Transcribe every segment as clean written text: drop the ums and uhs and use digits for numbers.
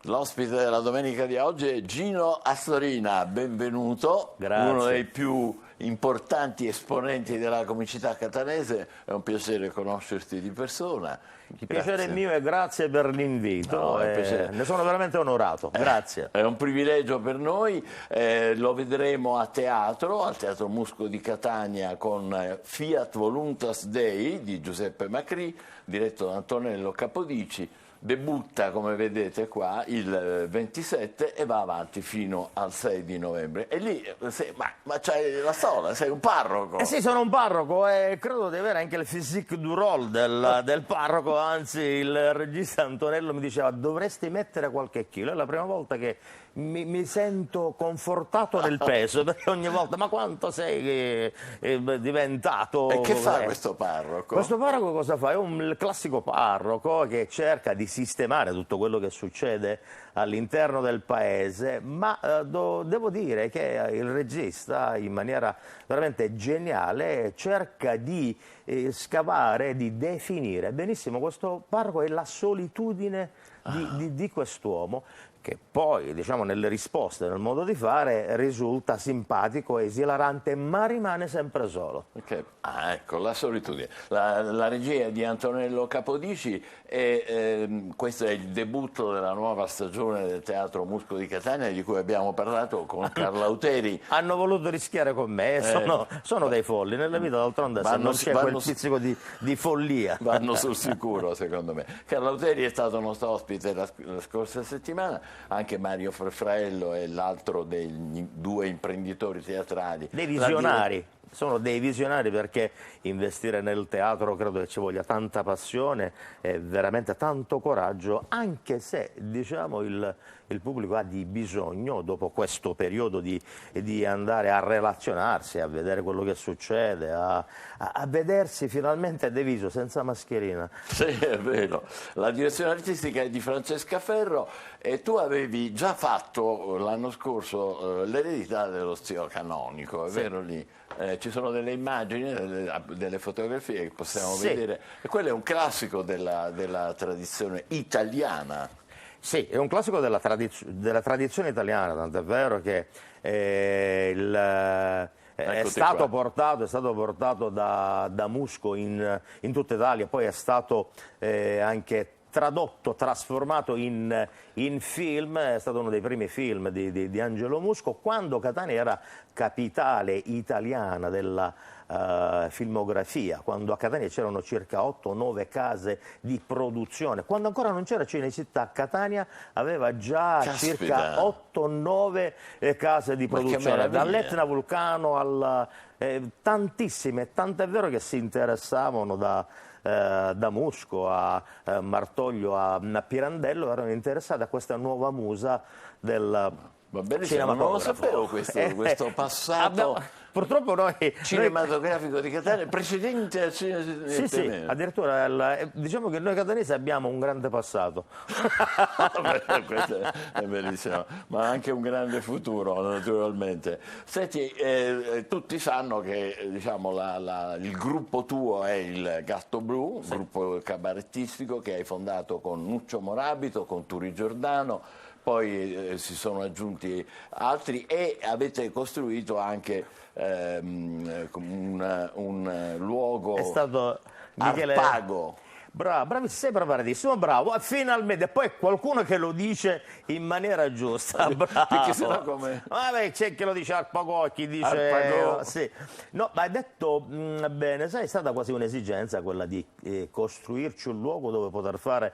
L'ospite della domenica di oggi è Gino Astorina, benvenuto. Grazie. Uno dei più importanti esponenti della comicità catanese, è un piacere conoscerti di persona. Il piacere è mio e grazie per l'invito, No, è un piacere. ne sono veramente onorato, grazie. È un privilegio per noi, lo vedremo a teatro, al Teatro Musco di Catania con Fiat Voluntas Dei di Giuseppe Macri, diretto da Antonello Capodici. Debutta, come vedete qua, il 27 e va avanti fino al 6 di novembre. E lì, ma c'hai la storia, sei un parroco. Sì, sono un parroco e credo di avere anche il physique du rôle del parroco, anzi il regista Antonello mi diceva dovresti mettere qualche chilo. È la prima volta che mi sento confortato nel peso, perché ogni volta, ma quanto sei diventato? E che fa questo parroco? Questo parroco cosa fa? È il classico parroco che cerca di sistemare tutto quello che succede all'interno del paese, ma devo dire che il regista in maniera veramente geniale cerca di scavare, di definire benissimo questo parroco e la solitudine di quest'uomo, che poi, diciamo, nelle risposte, nel modo di fare, risulta simpatico, esilarante, ma rimane sempre solo. Okay. Ah, ecco, la solitudine. La regia di Antonello Capodici e questo è il debutto della nuova stagione del Teatro Musco di Catania, di cui abbiamo parlato con Carla Auteri. Hanno voluto rischiare con me, sono dei folli, nella vita d'altronde se non c'è quel pizzico di follia. Vanno sul sicuro, secondo me. Carla Auteri è stato nostro ospite la scorsa settimana, anche Mario Frefraello è l'altro dei due imprenditori teatrali. Dei visionari. Sono dei visionari perché investire nel teatro credo che ci voglia tanta passione e veramente tanto coraggio, anche se diciamo il pubblico ha di bisogno, dopo questo periodo, di andare a relazionarsi, a vedere quello che succede, a vedersi finalmente De Viso senza mascherina. Sì, è vero. La direzione artistica è di Francesca Ferro e tu avevi già fatto l'anno scorso l'eredità dello zio canonico, è vero lì? Ci sono delle immagini, delle fotografie che possiamo vedere, e quello è un classico della tradizione italiana. Sì, è un classico della tradizione italiana, tant'è vero che è stato portato da Musco in tutta Italia, poi è stato anche tradotto, trasformato in film, è stato uno dei primi film di Angelo Musco, quando Catania era capitale italiana della filmografia, quando a Catania c'erano circa 8-9 case di produzione, quando ancora non c'era Cinecittà, Catania aveva già circa 8-9 case di produzione, dall'Etna Vulcano alla tantissime, tant'è vero che si interessavano da Musco a Martoglio a Pirandello, erano interessati a questa nuova musa del cinematografo. Non lo sapevo questo passato purtroppo noi cinematografico di Catania precedente al cinema. Sì, addirittura diciamo che noi catanesi abbiamo un grande passato. Questo è bellissimo, ma anche un grande futuro, naturalmente. Senti, tutti sanno che diciamo, il gruppo tuo è il Gatto Blu, un gruppo cabarettistico che hai fondato con Nuccio Morabito, con Turi Giordano, poi si sono aggiunti altri e avete costruito anche un luogo Arpago. Bravo, sei preparatissimo, bravo, finalmente, poi qualcuno che lo dice in maniera giusta, bravo. Perché sennò come? Vabbè, c'è chi lo dice Arpagò, chi dice... Arpagò. Sì. No, ma hai detto bene, sai, è stata quasi un'esigenza quella di costruirci un luogo dove poter fare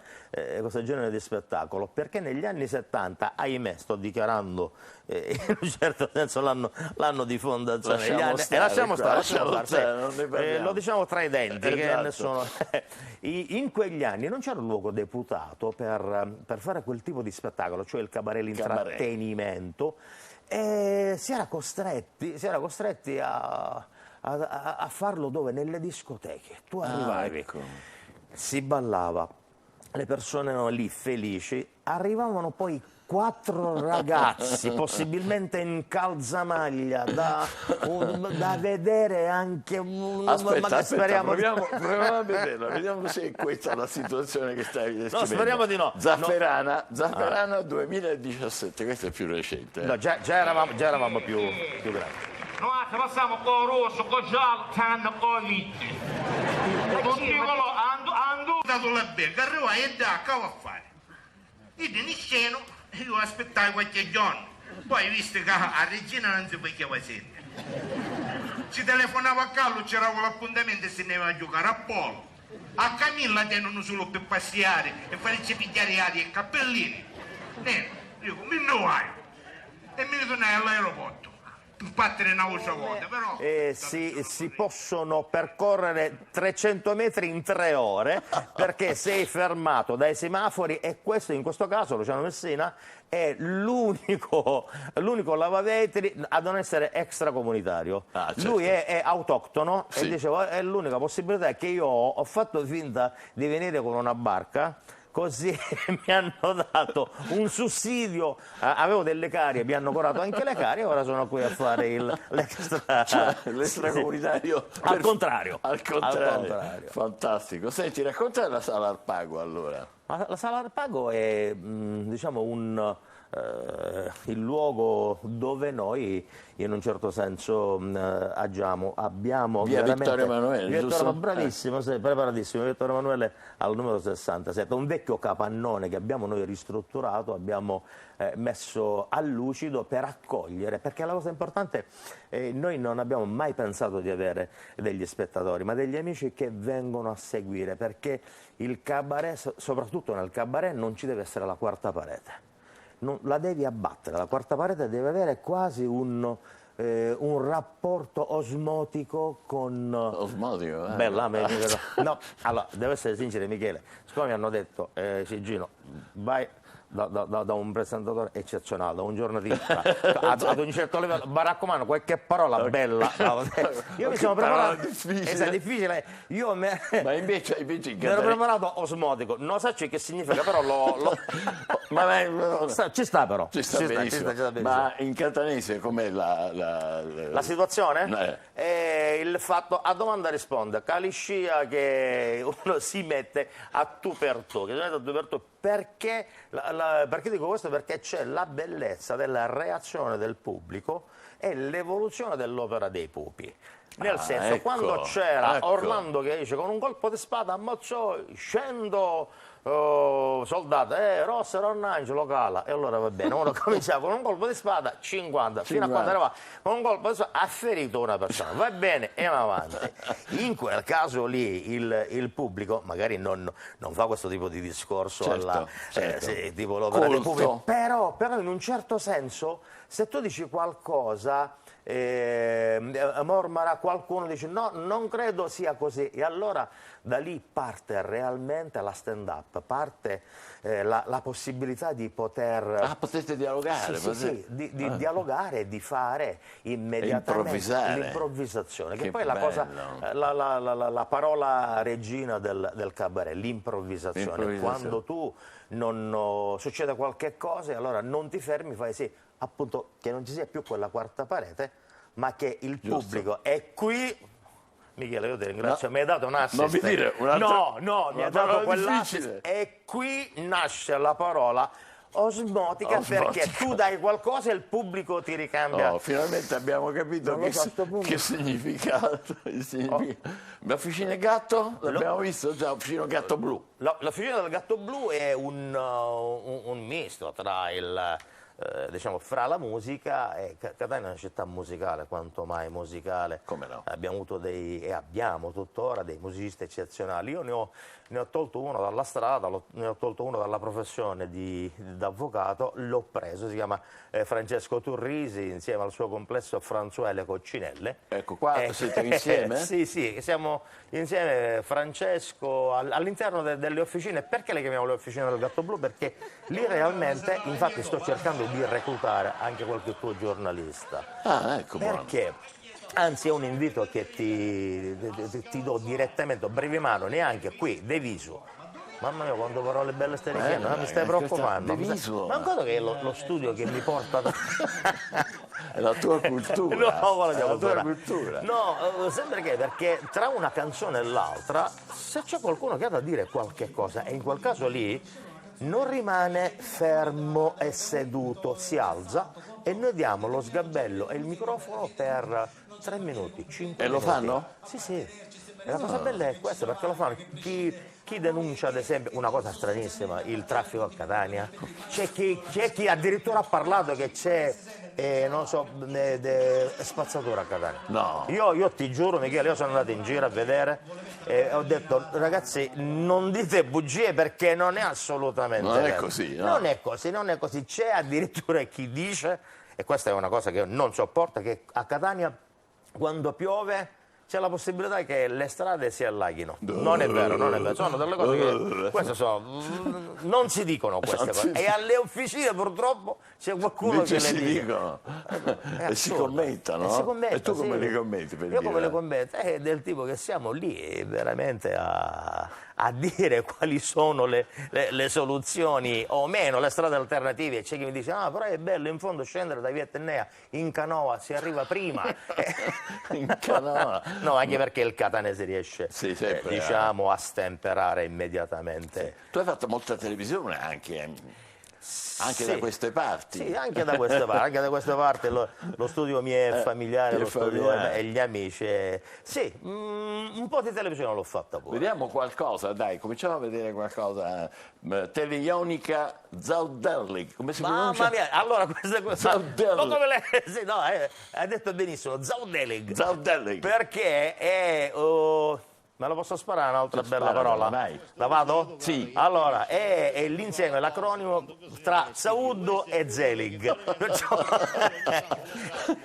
questo genere di spettacolo, perché negli anni 70, ahimè, sto dichiarando in un certo senso l'anno di fondazione, lasciamo stare, lo diciamo tra i denti, esatto. che in quegli anni non c'era un luogo deputato per fare quel tipo di spettacolo, cioè il cabaret, l'intrattenimento, e si era costretti a farlo dove? Nelle discoteche. Tu arrivavi, si ballava, le persone erano lì felici, arrivavano poi 4 ragazzi, possibilmente in calzamaglia, da vedere anche... Aspetta, speriamo... proviamo a vederla, vediamo se è questa la situazione che stai descrivendo. No, speriamo di no. Zafferana 2017, questo è più recente. No, già eravamo più grandi. Noi passiamo con rosso, con giallo, tanto con vitti. Non dicono, anduta sulla becca, arriva e da, che va a fare? Io in scena, io aspettavo qualche giorno, poi visto che a Regina non si faceva sentire. Si telefonava a Carlo, c'era quell'appuntamento e se ne va a giocare a polo. A Camilla tengono solo per passare e farci pigliare aria e cappellini. Dico, mi ne vai. E mi ritornai all'aeroporto. Battere una voce vuota, però... si possono percorrere 300 metri in 3 ore perché sei fermato dai semafori e questo, in questo caso, Luciano Messina è l'unico lavavetri a non essere extracomunitario. Certo. Lui è autoctono sì. E dicevo, è l'unica possibilità che io ho fatto finta di venire con una barca. Così mi hanno dato un sussidio, avevo delle carie, mi hanno curato anche le carie e ora sono qui a fare l'extra... Cioè, l'extracomunitario. Al contrario. Al contrario. Fantastico. Senti, racconta la Sala Arpago allora. Ma la Sala Arpago è, diciamo, il luogo dove noi, in un certo senso, abbiamo Via Vittorio Emanuele, giusto? Bravissimo, sì, preparatissimo, Vittorio Emanuele al numero 67, un vecchio capannone che abbiamo noi ristrutturato, abbiamo messo a lucido per accogliere, perché la cosa importante, noi non abbiamo mai pensato di avere degli spettatori, ma degli amici che vengono a seguire, perché il cabaret, soprattutto nel cabaret, non ci deve essere la quarta parete. La devi abbattere, la quarta parete deve avere quasi un rapporto osmotico con... Osmotico, Bella, no, allora, devo essere sincero, Michele, siccome mi hanno detto, Gino, vai da un presentatore eccezionale, da un giornalista, ad un certo livello, ma raccomando, qualche parola bella. Io mi sono preparato... È difficile. Ma invece mi ero preparato osmotico, non so che significa, però ci sta però. Ci sta benissimo. Ma in catanese com'è la situazione? Il fatto, a domanda risponde, caliscia che uno si mette a tu per tu, perché dico questo? Perché c'è la bellezza della reazione del pubblico e l'evoluzione dell'opera dei pupi. Nel senso, ecco, quando c'era Orlando che dice con un colpo di spada ammazzò 100 soldati, Rossa era un angelo cala, e allora va bene, uno cominciava con un colpo di spada 50, fino a quando arrivava con un colpo di spada ha ferito una persona, va bene, e avanti. In quel caso lì il pubblico magari non fa questo tipo di discorso, certo. tipo l'opera del pubblico, però in un certo senso se tu dici qualcosa mormora qualcuno, dice no, non credo sia così, e allora da lì parte realmente la stand up, parte la possibilità di poter... potete dialogare. di dialogare e di fare immediatamente l'improvvisazione, che poi è la cosa, la parola regina del cabaret, l'improvvisazione. Quando tu succede qualche cosa e allora non ti fermi, fai sì, appunto, che non ci sia più quella quarta parete, ma che il pubblico è qui. Michele, io ti ringrazio, mi hai dato un assist. Non mi dire un'altra... No, mi ha dato quell'assist. E qui nasce la parola osmotica, perché tu dai qualcosa e il pubblico ti ricambia. Finalmente abbiamo capito che significato. L'Officina Gatto l'abbiamo visto già, Officina Gatto Blu. L'Officina del Gatto Blu è un misto tra diciamo, fra la musica, e Catania è una città musicale, quanto mai musicale. Come no? Abbiamo avuto e abbiamo tuttora dei musicisti eccezionali. Io ne ho tolto uno dalla strada, ne ho tolto uno dalla professione d'avvocato, l'ho preso, si chiama Francesco Turrisi, insieme al suo complesso Franzuele Coccinelle. Ecco, qua siete insieme? Sì, siamo insieme, Francesco, all'interno delle officine. Perché le chiamiamo le officine del Gatto Blu? Perché lì realmente, infatti, sto cercando di reclutare anche qualche tuo giornalista. Ecco, perché? Anzi, è un invito che ti do direttamente, a breve mano, neanche qui, De Viso. Mamma mia, quante parole belle stai dicendo, mi stai preoccupando. Ma ancora che è lo studio che mi porta... È la tua cultura. No, è la tua cultura. No, sempre perché tra una canzone e l'altra, se c'è qualcuno che ha da dire qualche cosa, e in quel caso lì non rimane fermo e seduto, si alza e noi diamo lo sgabello e il microfono per 3 minuti, 5 minuti. E lo fanno? Sì, sì. E la cosa bella è questa, perché lo fanno chi denuncia, ad esempio, una cosa stranissima, il traffico a Catania. C'è chi addirittura ha parlato che c'è, non so, spazzatura a Catania. No. Io ti giuro, Michele, io sono andato in giro a vedere e ho detto, ragazzi, non dite bugie perché non è assolutamente non vero. È così, no? Non è così, non è così. C'è addirittura chi dice, e questa è una cosa che io non sopporto, che a Catania quando piove c'è la possibilità che le strade si allaghino. Non è vero, non è vero. Sono delle cose che queste non si dicono queste cose. E alle officine purtroppo c'è qualcuno che le dice. E si commentano. E tu come le commenti? Io come le commento? È del tipo che siamo lì veramente a dire quali sono le soluzioni o meno, le strade alternative. E c'è chi mi dice, ah, però è bello in fondo scendere da Via Etnea in canoa, si arriva prima. In canoa? No, anche perché il catanese riesce, sempre, diciamo, a stemperare immediatamente. Sì. Tu hai fatto molta televisione anche Sì, da queste parti. Sì, anche da queste parti, anche da queste parti lo studio mio è familiare, lo studio e gli amici. Sì, un po' di televisione l'ho fatta pure. Vediamo qualcosa, dai, cominciamo a vedere qualcosa. Teleionica Zaudellig, come si pronuncia? Mamma mia, allora questa cosa... Zaudellig. Sì, no, hai detto benissimo, Zaudellig. Zaudellig. Perché è... me lo posso sparare un'altra bella parola? Vai. La vado? Sì. Allora, è l'insieme, l'acronimo tra Zaud e Zelig.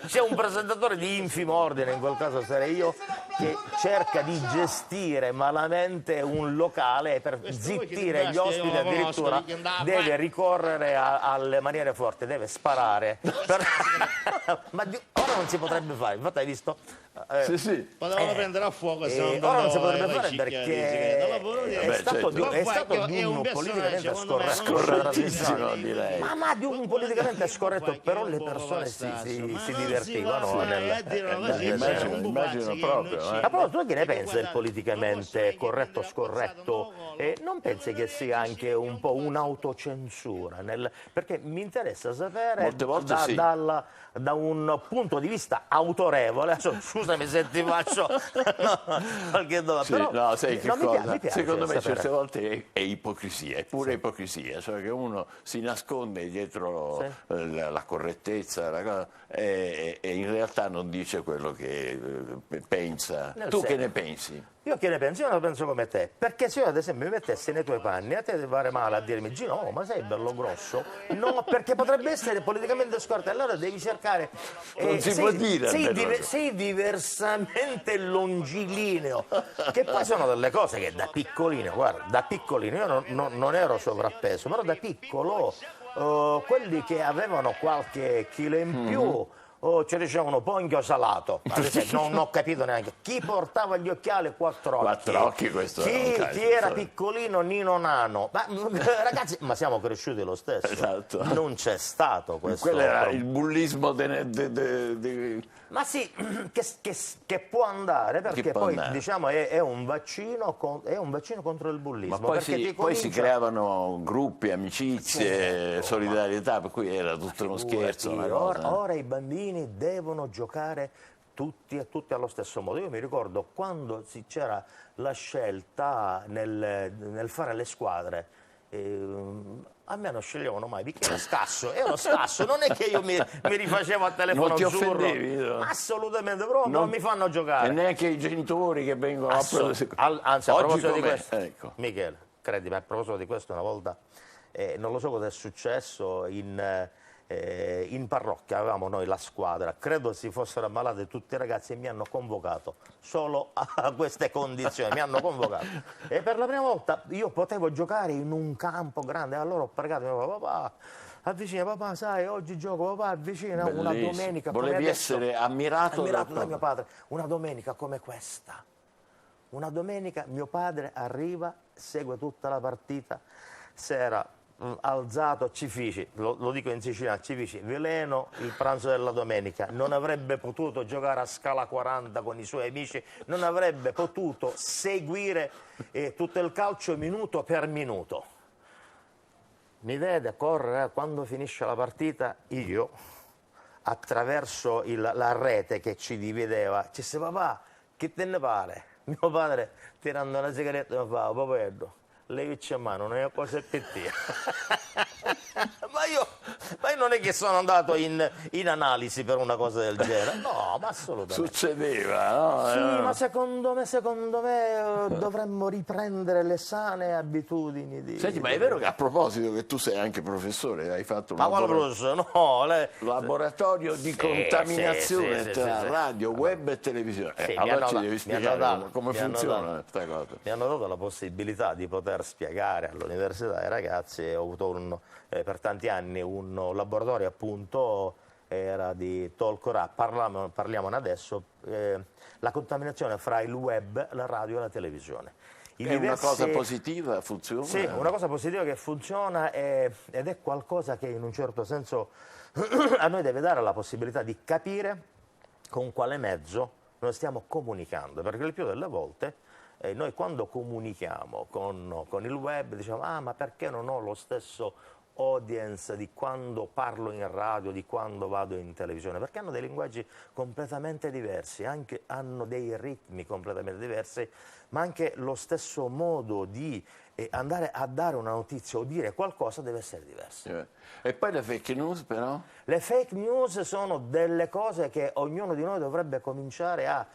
C'è un presentatore di infimo ordine, in quel caso sarei io, che cerca di gestire malamente un locale e per zittire gli ospiti addirittura deve ricorrere alle maniere forti, deve sparare. Ma ora non si potrebbe fare, infatti hai visto? Sì. Potevano prendere a fuoco, ora non si potrebbe fare perché è stato di un politicamente scorrettissimo, direi. Ma di un politicamente scorretto, però le persone si divertivano. Immagino proprio. Ma però tu che ne pensi del politicamente corretto scorretto? Non pensi che sia anche un po' un'autocensura? Perché mi interessa sapere molte volte sì. Da un punto di vista autorevole, adesso, scusami se ti faccio qualche domanda, sì, però no, sai che cosa? mi piace Secondo me sapere. certe volte è ipocrisia, è pure ipocrisia, cioè che uno si nasconde dietro la correttezza e in realtà non dice quello che pensa. Tu che ne pensi? Io che ne penso? Io ne penso come te, perché se io ad esempio mi mettessi nei tuoi panni, a te ti pare male a dirmi Gino, ma sei bello grosso? No, perché potrebbe essere politicamente scorretto, allora devi cercare... non si può dire. Sei diversamente longilineo, che poi sono delle cose che da piccolino, guarda, da piccolino, io non ero sovrappeso, però da piccolo quelli che avevano qualche chilo in più... ci dicevano ponchio salato, non ho capito neanche chi portava gli occhiali 4 occhi, questo chi era piccolino Nino Nano, ma ragazzi, ma siamo cresciuti lo stesso, esatto. Non c'è stato questo, quello era il bullismo ma sì, che può andare, perché poi diciamo è un vaccino contro il bullismo, ma poi si creavano gruppi, amicizie, solidarietà, per cui era tutto uno scherzo, una cosa. Ora i bambini devono giocare tutti e tutti allo stesso modo. Io mi ricordo quando c'era la scelta nel fare le squadre, a me non sceglievano mai perché ero scasso, non è che io mi rifacevo a telefono non ti azzurro, offendevi, assolutamente, però non mi fanno giocare, e neanche i genitori che vengono anzi, a proposito di questo, ecco. Michele, credimi, a proposito di questo, una volta non lo so cosa è successo in parrocchia, avevamo noi la squadra, credo si fossero ammalati tutti i ragazzi e mi hanno convocato solo a queste condizioni, mi hanno convocato e per la prima volta io potevo giocare in un campo grande, allora ho pregato mio papà, avvicina papà, sai, oggi gioco, papà, avvicina. Bellissimo. Una domenica volevi come adesso, essere ammirato da mio padre, una domenica come questa. Una domenica mio padre arriva, segue tutta la partita, si era alzato, ci feci, lo dico in siciliano, ci feci veleno il pranzo della domenica, non avrebbe potuto giocare a scala 40 con i suoi amici, non avrebbe potuto seguire tutto il calcio minuto per minuto. Mi vede correre, quando finisce la partita io, attraverso la rete che ci divideva, ci disse: papà, che te ne pare? Mio padre, tirando una sigaretta, mi fa: papà, lei c'è mano, non è cosa per te. ma io non è che sono andato in analisi per una cosa del genere, no, ma assolutamente. Succedeva, no? Sì, ma secondo me dovremmo riprendere le sane abitudini di... Senti, ma è vero che a proposito che tu sei anche professore, hai fatto un Ma quale professore? No, laboratorio di contaminazione tra radio, web e televisione. Allora ci devi spiegare come funziona questa cosa. Mi hanno dato la possibilità di poter spiegare all'università ai ragazzi, ho avuto per tanti anni un laboratorio, appunto, era di Talk, parliamone adesso, la contaminazione fra il web, la radio e la televisione. È una cosa positiva, funziona? Sì, una cosa positiva che funziona ed è qualcosa che in un certo senso a noi deve dare la possibilità di capire con quale mezzo noi stiamo comunicando, perché il più delle volte noi quando comunichiamo con il web diciamo: ah, ma perché non ho lo stesso audience di quando parlo in radio, di quando vado in televisione? Perché hanno dei linguaggi completamente diversi, hanno dei ritmi completamente diversi, ma anche lo stesso modo di andare a dare una notizia o dire qualcosa deve essere diverso. E poi le fake news però? Le fake news sono delle cose che ognuno di noi dovrebbe cominciare a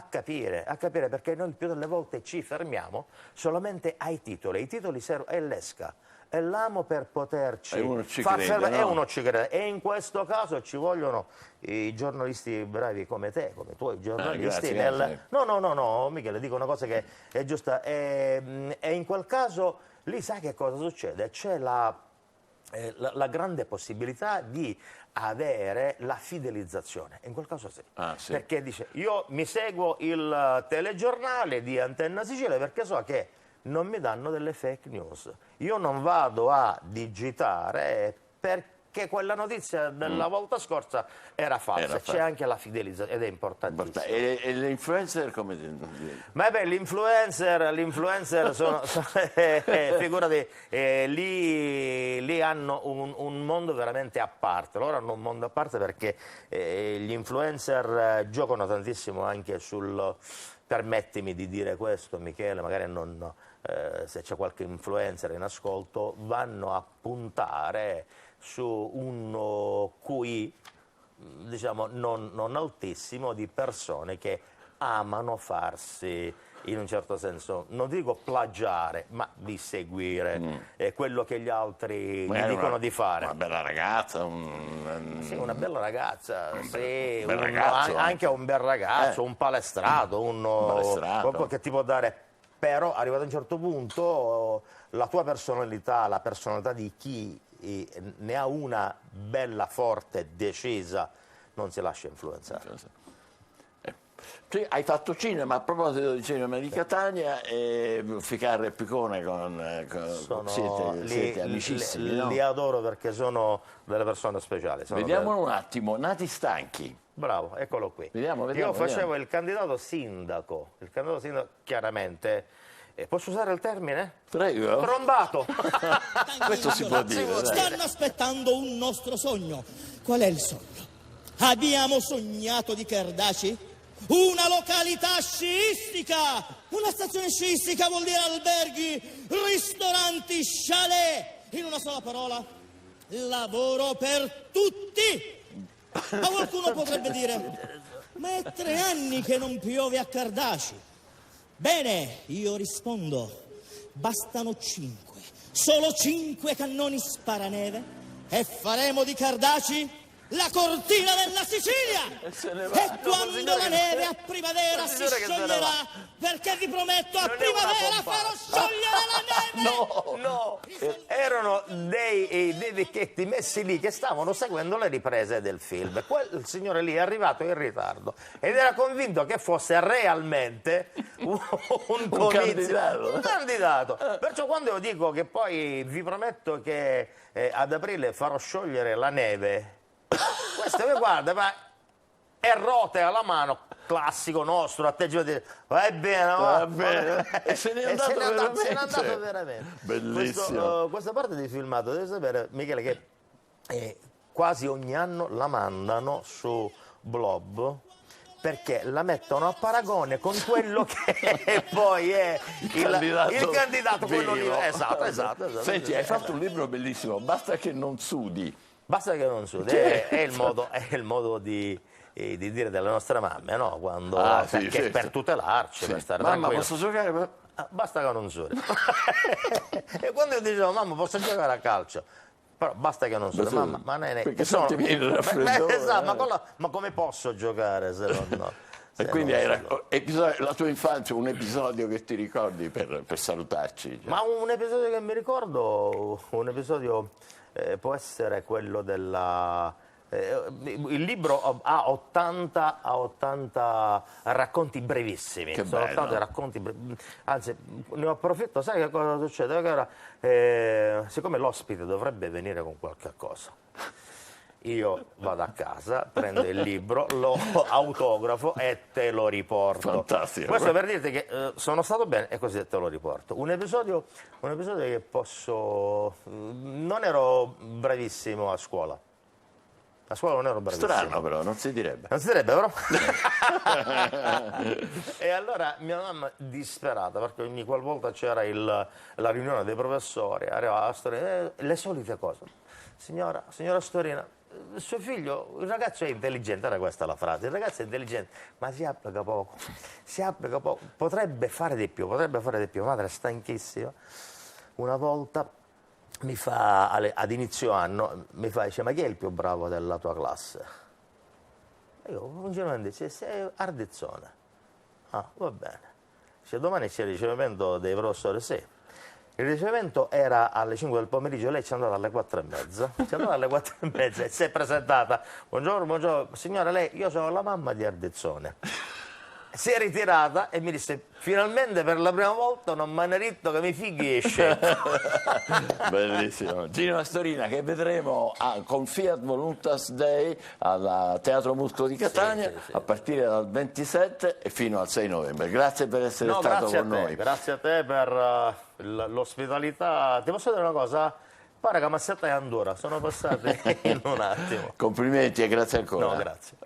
capire, perché noi il più delle volte ci fermiamo solamente ai titoli. I titoli è l'esca, è l'amo per poterci far fermare, no? Uno ci crede, e in questo caso ci vogliono i giornalisti bravi come te, come i tuoi giornalisti. Grazie. No, Michele, dico una cosa che è giusta, e in quel caso lì sai che cosa succede? C'è la grande possibilità di avere la fidelizzazione, in quel caso sì. Sì. Perché dice: io mi seguo il telegiornale di Antenna Sicilia perché so che non mi danno delle fake news, io non vado a digitare perché quella notizia della volta scorsa era falsa. C'è anche la fidelizzazione ed è importantissimo. E l'influencer come? Ma beh, l'influencer sono figurati, lì hanno un mondo veramente a parte. Loro hanno un mondo a parte perché gli influencer giocano tantissimo anche permettimi di dire questo, Michele, magari se c'è qualche influencer in ascolto, vanno a puntare su un QI, diciamo, non altissimo, di persone che amano farsi, in un certo senso, non dico plagiare, ma di seguire quello che gli altri gli dicono di fare. Una bella ragazza, sì, una bella ragazza, sì, bel ragazzo, anche un bel ragazzo, un palestrato, qualcosa che ti può dare. Però arrivato a un certo punto la tua personalità, la personalità di chi ne ha una bella, forte, decisa, non si lascia influenzare. Hai fatto cinema, a proposito di cinema di Catania, Ficarra e Piccone siete amicissimi, no? Li adoro perché sono delle persone speciali. Vediamolo un attimo, Nati Stanchi. Bravo, eccolo qui. Vediamo, Io facevo il candidato sindaco, chiaramente. Posso usare il termine? Prego. Trombato. Questo si può dire. Stanno aspettando un nostro sogno. Qual è il sogno? Abbiamo sognato di Cardaci? Una località sciistica! Una stazione sciistica vuol dire alberghi, ristoranti, chalet. In una sola parola, lavoro per tutti. Ma qualcuno potrebbe dire: ma è 3 anni che non piove a Cardaci. Bene, io rispondo: bastano 5, solo 5 cannoni sparaneve e faremo di Cardaci la cortina della Sicilia. E quando la neve a primavera si scioglierà, perché vi prometto a primavera farò sciogliere la neve. No, erano dei vecchietti messi lì che stavano seguendo le riprese del film. Quel signore lì è arrivato in ritardo ed era convinto che fosse realmente un candidato. Perciò quando io dico che poi vi prometto che ad aprile farò sciogliere la neve, questo mi guarda, ma è rote alla mano, classico nostro atteggiamento di va bene, e se n'è andato veramente. Bellissimo. Questa parte di filmato, devi sapere, Michele, che quasi ogni anno la mandano su Blob, perché la mettono a paragone con quello che poi è il candidato quello lì. Esatto. Senti, hai fatto un libro bellissimo, Basta che non sudi. Basta che non sudi, è il modo di dire delle nostre mamme, no? Quando, perché per tutelarci, per stare Mamma, tranquilli. posso giocare? Basta che non sudi. E quando io dicevo, mamma, posso giocare a calcio? Però basta che non sudi, mamma, ma nene, perché se no ti viene il raffreddore. Esatto, ma come posso giocare se no? E quindi la tua infanzia, un episodio che ti ricordi per salutarci? Ma un episodio che mi ricordo, può essere quello della... il libro ha 80 racconti brevissimi. Che sono bello. 80 racconti anzi, ne approfitto, sai che cosa succede? Che ora, siccome l'ospite dovrebbe venire con qualche cosa, io vado a casa, prendo il libro, lo autografo e te lo riporto. Fantastico. Questo per dirti che sono stato bene e così te lo riporto. Un episodio che non ero bravissimo a scuola. A scuola non ero bravissimo. Strano però, non si direbbe. Non si direbbe, però? E allora mia mamma, disperata, perché ogni qualvolta c'era la riunione dei professori, arrivava la storia, le solite cose. Signora Storina, suo figlio, il ragazzo è intelligente, era questa la frase, il ragazzo è intelligente, ma si applica poco, potrebbe fare di più, madre è stanchissima. Una volta mi fa, ad inizio anno, dice, ma chi è il più bravo della tua classe? E io, ingenuamente, dice, sei Ardizzone. Ah, va bene. Dice, domani c'è il ricevimento dei professori, sì. Il ricevimento era alle 5 del pomeriggio, lei ci è andata alle 4:30. E si è presentata. Buongiorno, signora, io sono la mamma di Ardizzone. Si è ritirata e mi disse, finalmente per la prima volta non mi hanno detto che mi fighi esce. Bellissimo. Gino Astorina, che vedremo con Fiat Voluntas Day al Teatro Muscolo di Catania sì. a partire dal 27 e fino al 6 novembre. Grazie per essere stato con noi. Grazie a te per l'ospitalità. Ti posso dire una cosa? Pare che Massetta e Andorra sono passate in un attimo. Complimenti e grazie ancora. No, grazie.